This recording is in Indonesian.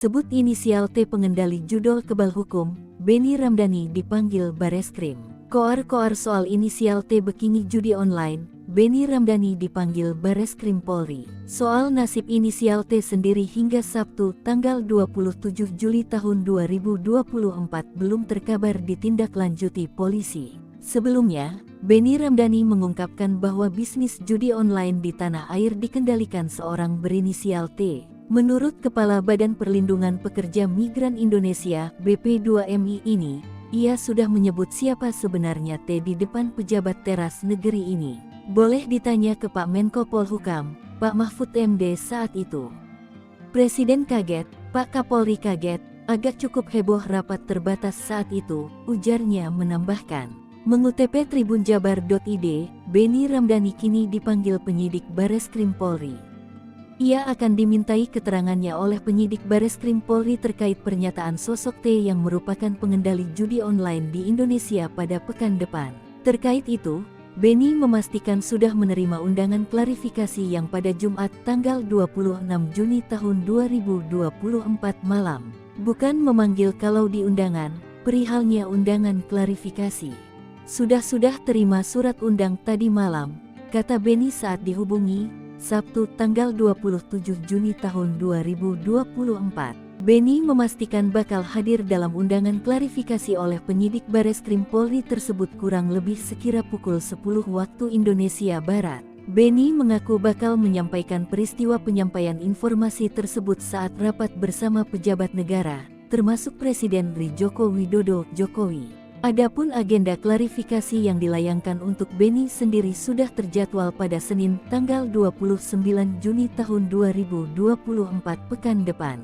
Sebut inisial T pengendali judol kebal hukum, Benny Ramdhani dipanggil Bareskrim. Koar-koar soal inisial T bekingi judi online, Benny Ramdhani dipanggil Bareskrim Polri. Soal nasib inisial T sendiri hingga Sabtu, tanggal 27 Juli tahun 2024 belum terkabar ditindaklanjuti polisi. Sebelumnya, Benny Ramdhani mengungkapkan bahwa bisnis judi online di tanah air dikendalikan seorang berinisial T. Menurut Kepala Badan Perlindungan Pekerja Migran Indonesia (BP2MI) ini, ia sudah menyebut siapa sebenarnya T di depan pejabat teras negeri ini. Boleh ditanya ke Pak Menko Polhukam, Pak Mahfud MD saat itu. Presiden kaget, Pak Kapolri kaget, agak cukup heboh rapat terbatas saat itu, ujarnya menambahkan. Mengutip tribunjabar.id, Benny Ramdhani kini dipanggil penyidik Bareskrim Polri. Ia akan dimintai keterangannya oleh penyidik Bareskrim Polri terkait pernyataan sosok T yang merupakan pengendali judi online di Indonesia pada pekan depan. Terkait itu, Benny memastikan sudah menerima undangan klarifikasi yang pada Jumat tanggal 26 Juni tahun 2024 malam. Bukan memanggil kalau di undangan, perihalnya undangan klarifikasi. Sudah terima surat undang tadi malam, kata Benny saat dihubungi Sabtu tanggal 27 Juni tahun 2024. Benny memastikan bakal hadir dalam undangan klarifikasi oleh penyidik Bareskrim Polri tersebut kurang lebih sekira pukul 10 waktu Indonesia Barat. Benny mengaku bakal menyampaikan peristiwa penyampaian informasi tersebut saat rapat bersama pejabat negara, termasuk Presiden RI Joko Widodo Jokowi. Adapun agenda klarifikasi yang dilayangkan untuk Benny sendiri sudah terjadwal pada Senin tanggal 29 Juni tahun 2024 pekan depan.